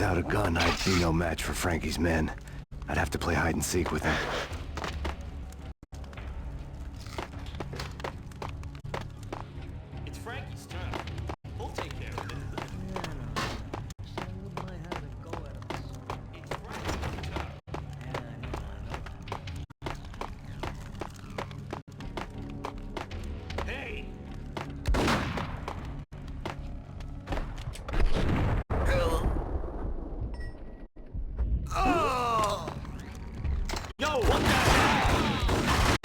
Without a gun, I'd be no match for Frankie's men. I'd have to play hide and seek with him. It's Frankie's turn. We'll take care of it. It's Frankie's turn. Hey! Yo, what the hell?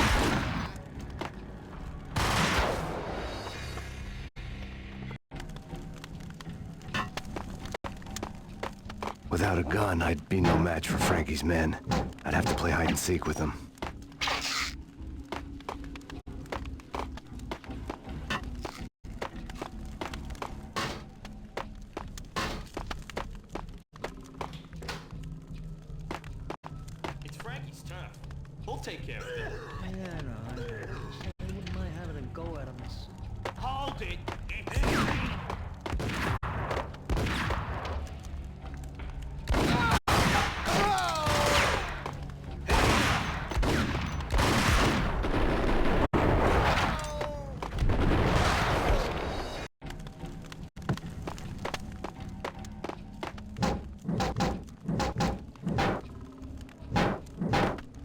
Without a gun, I'd be no match for Frankie's men. I'd have to play hide and seek with him. It's Frankie's turn. We'll take care of it. I wouldn't mind having a go at him. Hold it!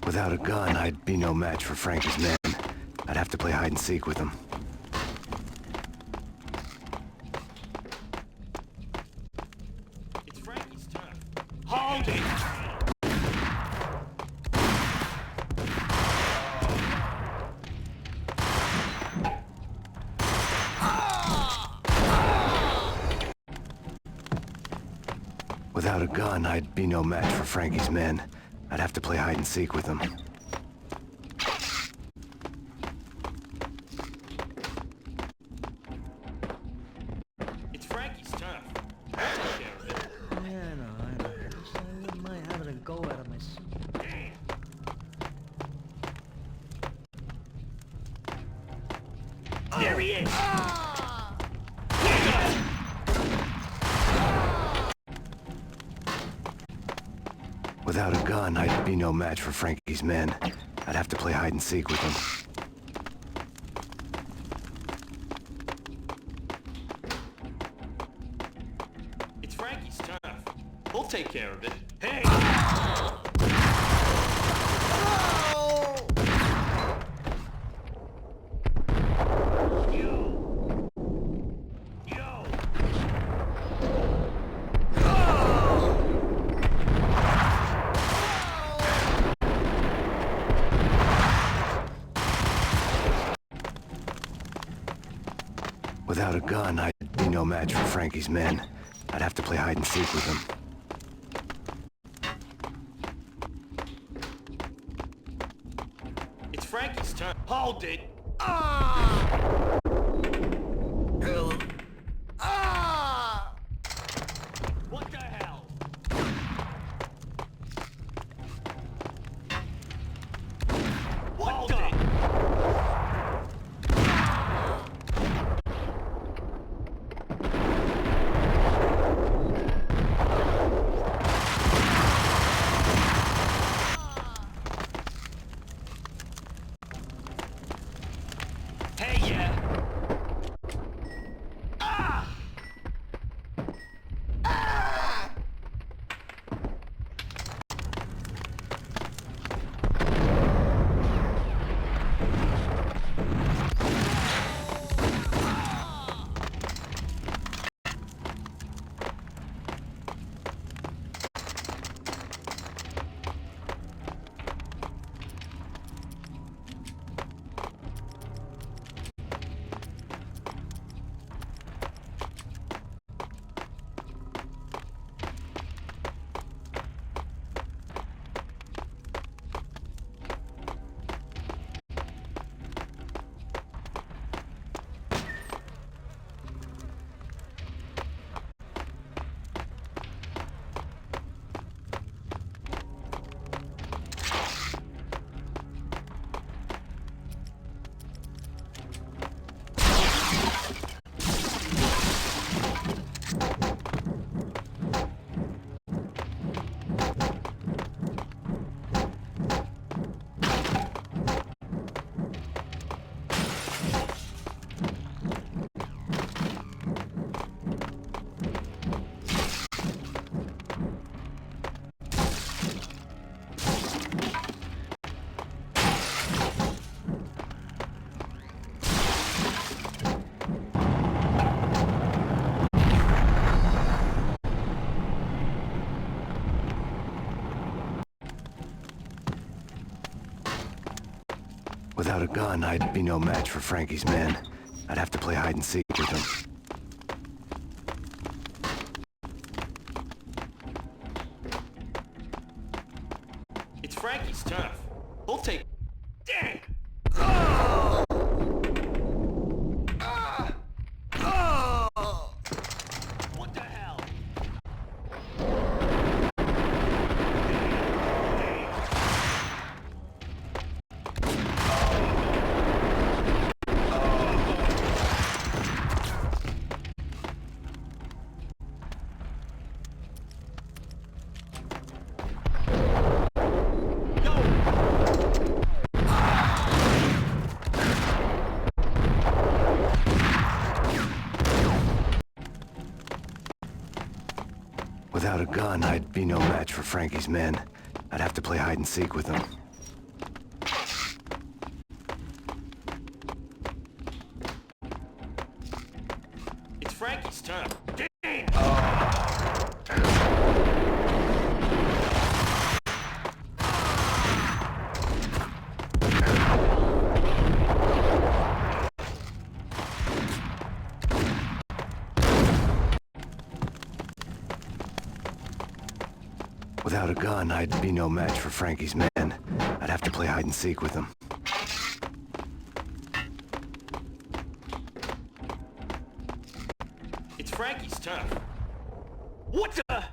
Without a gun, I'd be no match for Frankie's men. I'd have to play hide and seek with him. It's Frankie's turn. Hold it! Without a gun, I'd be no match for Frankie's men. I'd have to play hide and seek with him. It's Frankie's turn. We'll take care of it. I wouldn't mind having a go at him. There he is! Without a gun, I'd be no match for Frankie's men. I'd have to play hide and seek with him. It's Frankie's turn. We'll take care of it. Hey! Without a gun, I'd be no match for Frankie's men. I'd have to play hide and seek with him. It's Frankie's turn. Hold it! What the hell? Hold it! Hey, yeah! Without a gun, I'd be no match for Frankie's men. I'd have to play hide and seek with them. It's Frankie's tough. He'll take... Dang! What the hell? Without a gun, I'd be no match for Frankie's men. I'd have to play hide and seek with them. It's Frankie's tough. Damn! Without a gun, I'd be no match for Frankie's men. I'd have to play hide and seek with them. It's Frankie's tough. What the?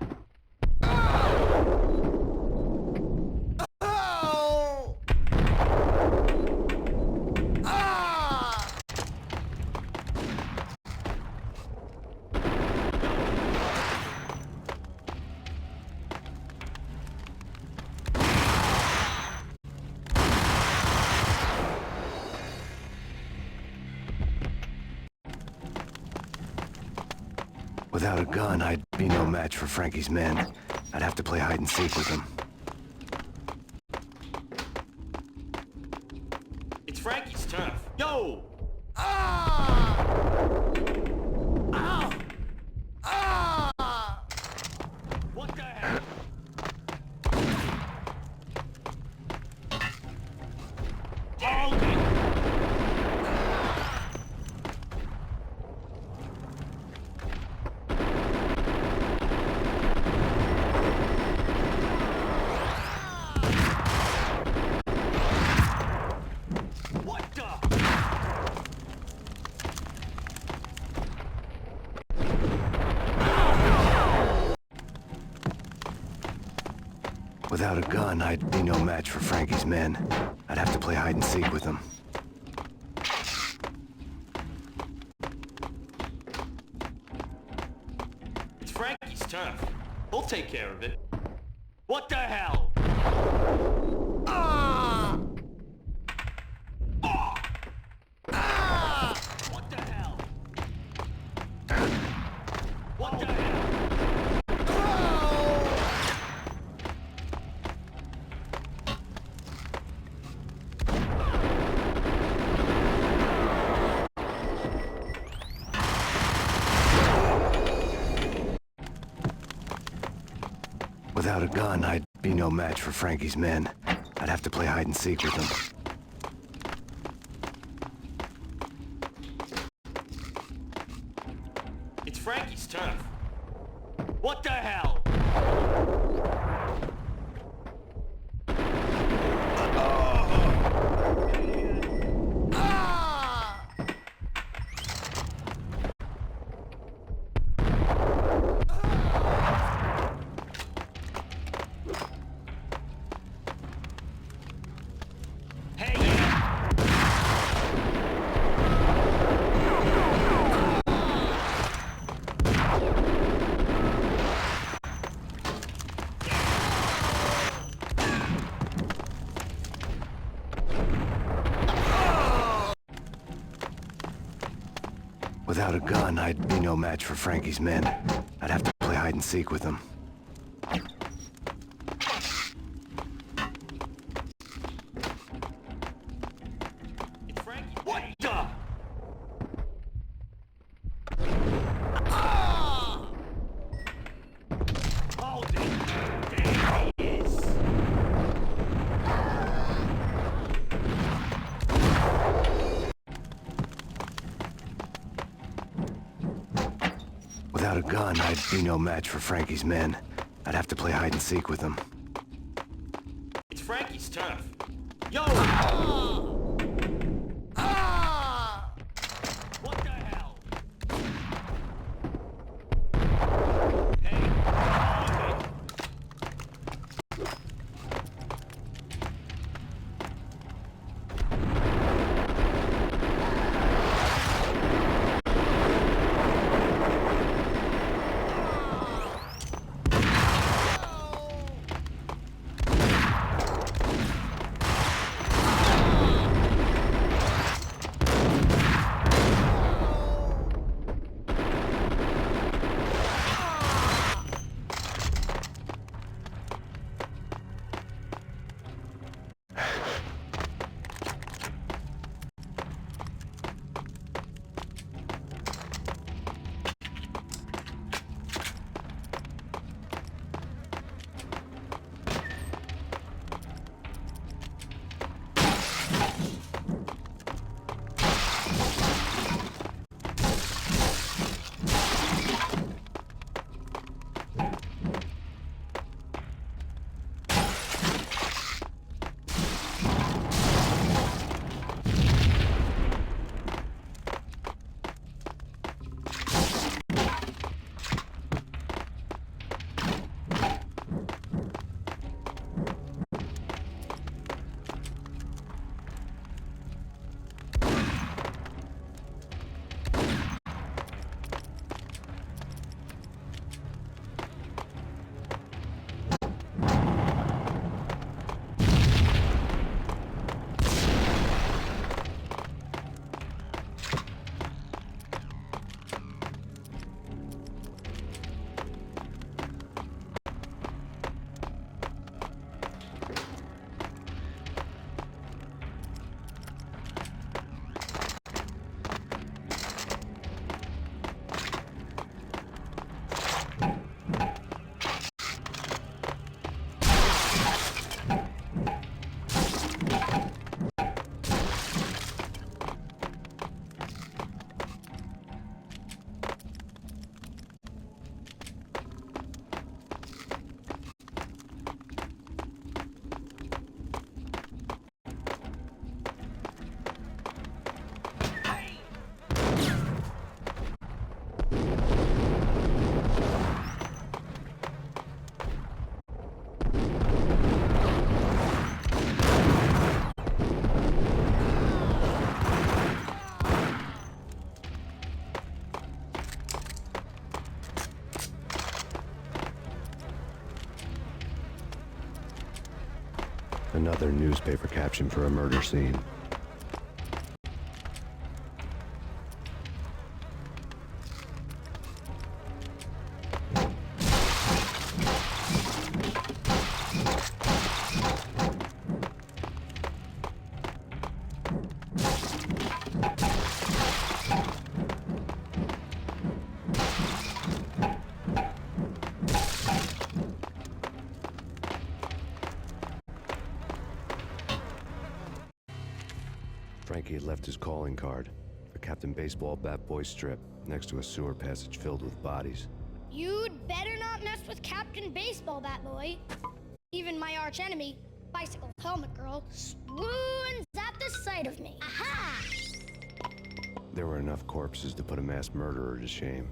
Without a gun, I'd be no match for Frankie's men. I'd have to play hide and seek with them. It's Frankie's tough. Yo! What the hell? Hold it! What the? Without a gun, I'd be no match for Frankie's men. I'd have to play hide and seek with them. It's Frankie's tough. He'll take care of it. What the hell? What the hell? What the hell? Without a gun, I'd be no match for Frankie's men. I'd have to play hide and seek with them. It's Frankie's tough. What the hell? Hey, Without a gun, I'd be no match for Frankie's men. I'd have to play hide and seek with them. it's Frankie. What the? Hold it. There he is. gun, I'd be no match for Frankie's men. I'd have to play hide and seek with them. It's Frankie's turf. Yo! What the hell? Hey, okay. Another newspaper caption for a murder scene. Frankie had left his calling card, a Captain Baseball bat boy strip, next to a sewer passage filled with bodies. You'd better not mess with Captain Baseball Bat Boy. Even my arch enemy, Bicycle Helmet Girl, swoons at the sight of me. Aha! There were enough corpses to put a mass murderer to shame.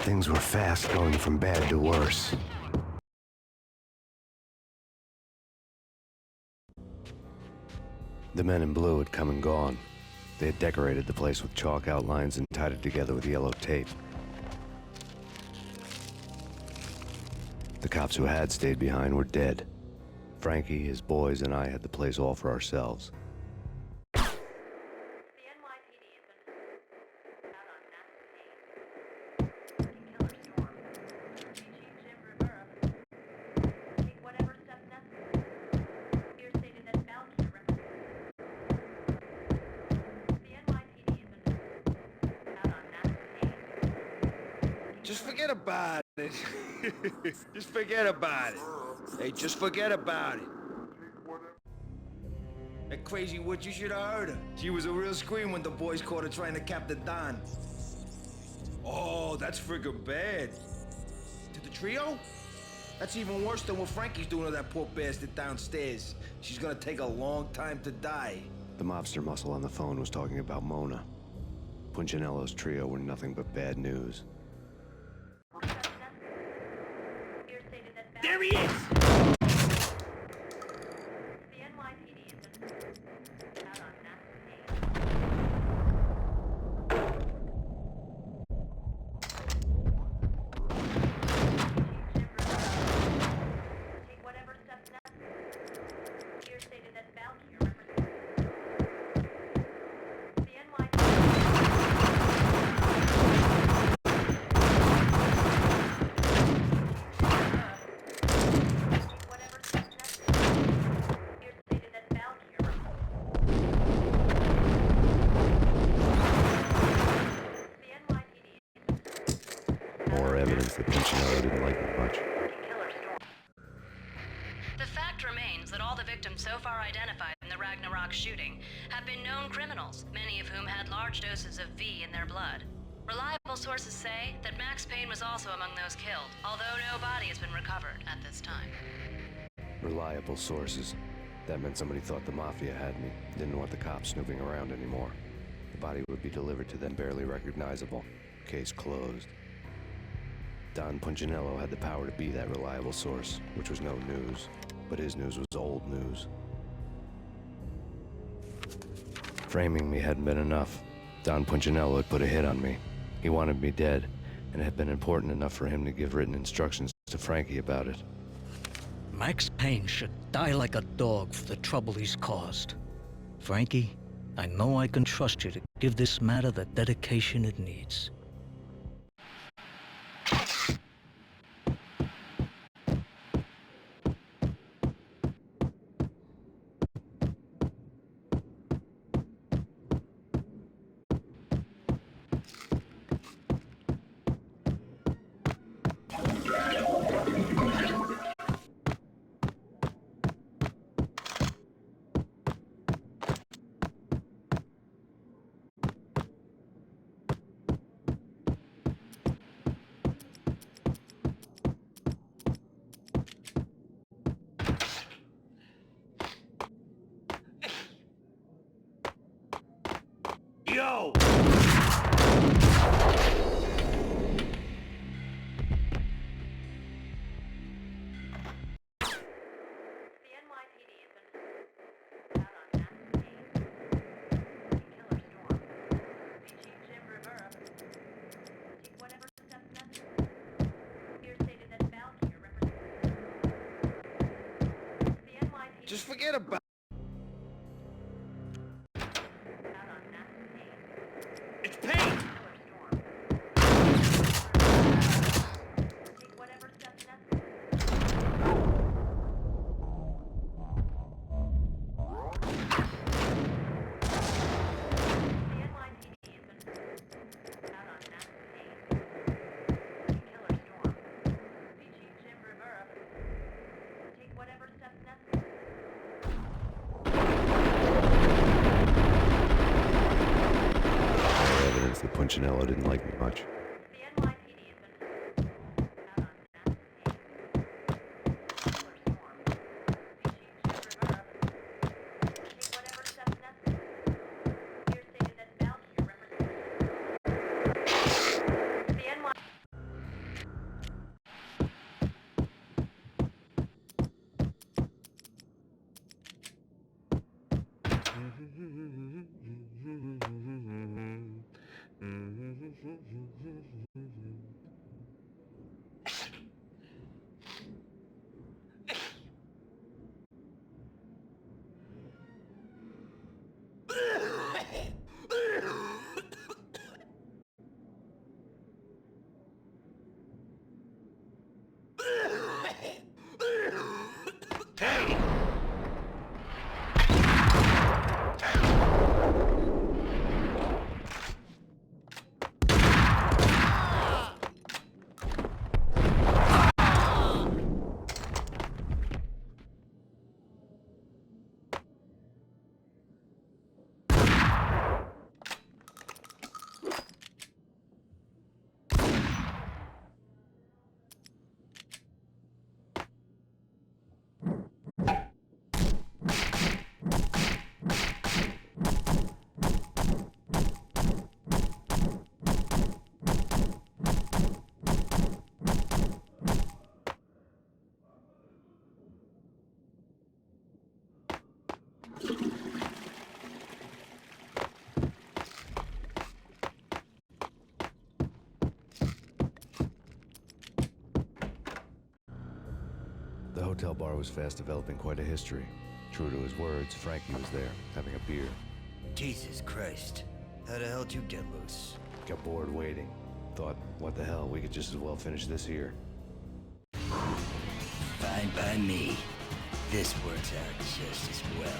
Things were fast going from bad to worse. The men in blue had come and gone. They had decorated the place with chalk outlines and tied it together with yellow tape. The cops who had stayed behind were dead. Frankie, his boys, and I had the place all for ourselves. The NYPD has been out on mass Payne. Killer storm. Chief Jim Rivera. Take whatever steps necessary. Here stated that Valkyrie The NYPD has been out on mass Payne. Just forget about it. Just forget about it. Hey, just forget about it. That crazy witch, you should have heard her. She was a real scream when the boys caught her trying to cap the Don. Oh, that's friggin' bad. To the trio? That's even worse than what Frankie's doing to that poor bastard downstairs. She's gonna take a long time to die. The mobster muscle on the phone was talking about Mona. Punchinello's trio were nothing but bad news. Here stated that There he is! The NYPD has been out on mass Take whatever steps necessary. Here stated that Valkyrie the Take whatever steps necessary. Here stated that Valkyrie the NYPD More evidence that Punchinello didn't like me much. killer storm. The fact remains that all the victims so far identified in the Ragnarok shooting have been known criminals, many of whom had large doses of V in their blood. Reliable sources say that Max Payne was also among those killed, although no body has been recovered at this time. Reliable sources. That meant somebody thought the Mafia had me, didn't want the cops snooping around anymore. The body would be delivered to them barely recognizable. Case closed. Don Punchinello had the power to be that reliable source, which was no news. But his news was old news. Framing me hadn't been enough. Don Punchinello had put a hit on me. He wanted me dead, and it had been important enough for him to give written instructions to Frankie about it. Max Payne should die like a dog for the trouble he's caused. Frankie, I know I can trust you to give this matter the dedication it needs. Yo! The NYPD has been out on mass Payne. Killer storm. Chief Jim Rivera. Take whatever steps necessary. Here stated that Valkyrie the NYPD Just forget about out on mass Payne. It's Payne! Killer storm. Take whatever steps necessary. The NYPD has been out on mass Payne. Killer storm. Chief Jim Rivera. Take whatever steps necessary. More evidence that Punchinello didn't like me much. The NYPD has been out on mass Payne. Killer storm. Chief Jim Rivera. Take whatever steps necessary. Here stated that Valkyrie represents the NYPD. The hotel bar was fast developing quite a history. True to his words, Frankie was there, having a beer. Jesus Christ. How the hell did you get loose? Got bored waiting. Thought, what the hell, we could just as well finish this here. Fine by me. This works out just as well.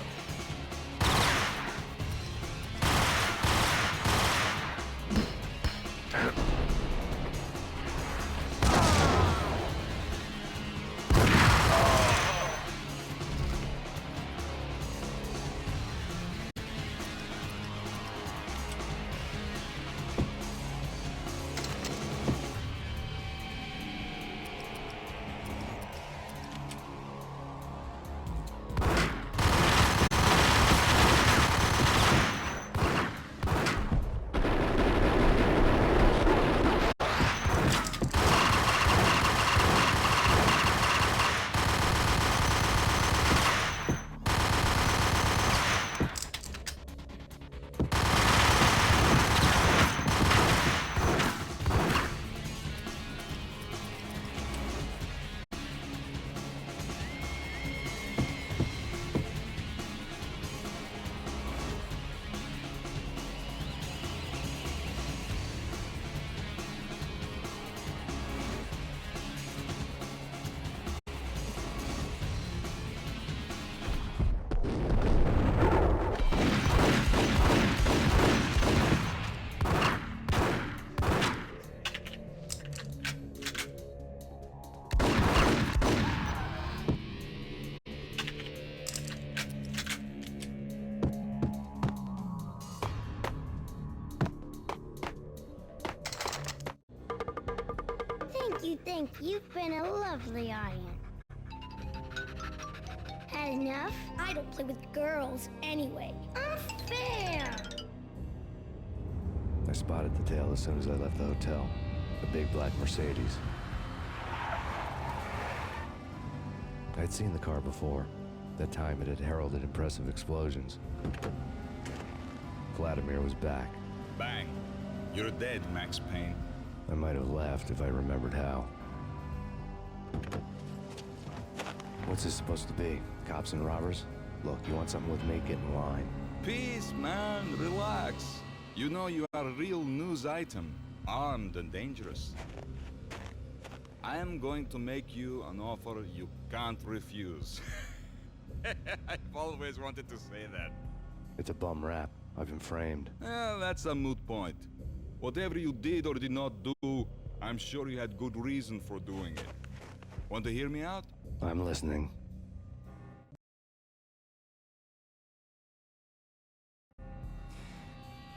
Thank you. You've been a lovely audience. Had enough? I don't play with girls anyway. Unfair! I spotted the tail as soon as I left the hotel. A big black Mercedes. I'd seen the car before. That time it had heralded impressive explosions. Vladimir was back. Bang. You're dead, Max Payne. I might have laughed if I remembered how. What's this supposed to be? Cops and robbers? Look, you want something with me? Get in line. Peace, man. Relax. You know you are a real news item. Armed and dangerous. I am going to make you an offer you can't refuse. I've always wanted to say that. It's a bum rap. I've been framed. That's a moot point. Whatever you did or did not do, I'm sure you had good reason for doing it. Want to hear me out? I'm listening.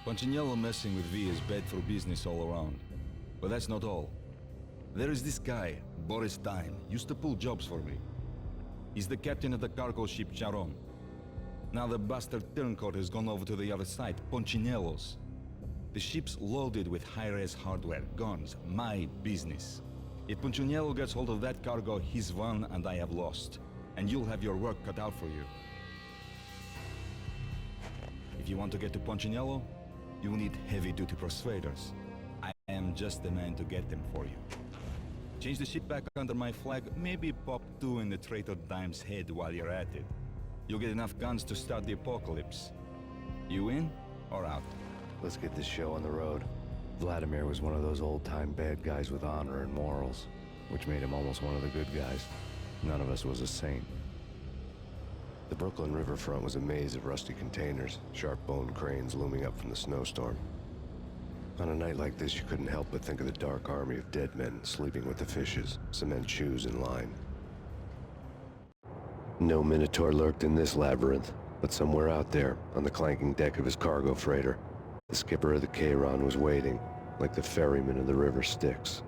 Punchinello messing with V is bad for business all around. But that's not all. There is this guy, Boris Time, used to pull jobs for me. He's the captain of the cargo ship Charon. Now the bastard turncoat has gone over to the other side, Punchinello's. The ship's loaded with high-res hardware, guns, my business. If Punchinello gets hold of that cargo, he's won and I have lost. And you'll have your work cut out for you. If you want to get to Punchinello, you need heavy-duty persuaders. I am just the man to get them for you. Change the ship back under my flag, maybe pop 2 in the traitor Dime's head while you're at it. You'll get enough guns to start the apocalypse. You in or out? Let's get this show on the road. Vladimir was one of those old-time bad guys with honor and morals, which made him almost one of the good guys. None of us was a saint. The Brooklyn riverfront was a maze of rusty containers, sharp-boned cranes looming up from the snowstorm. On a night like this, you couldn't help but think of the dark army of dead men sleeping with the fishes, cement shoes in line. No Minotaur lurked in this labyrinth, but somewhere out there, on the clanking deck of his cargo freighter, the skipper of the Chiron was waiting, like the ferryman of the river Styx.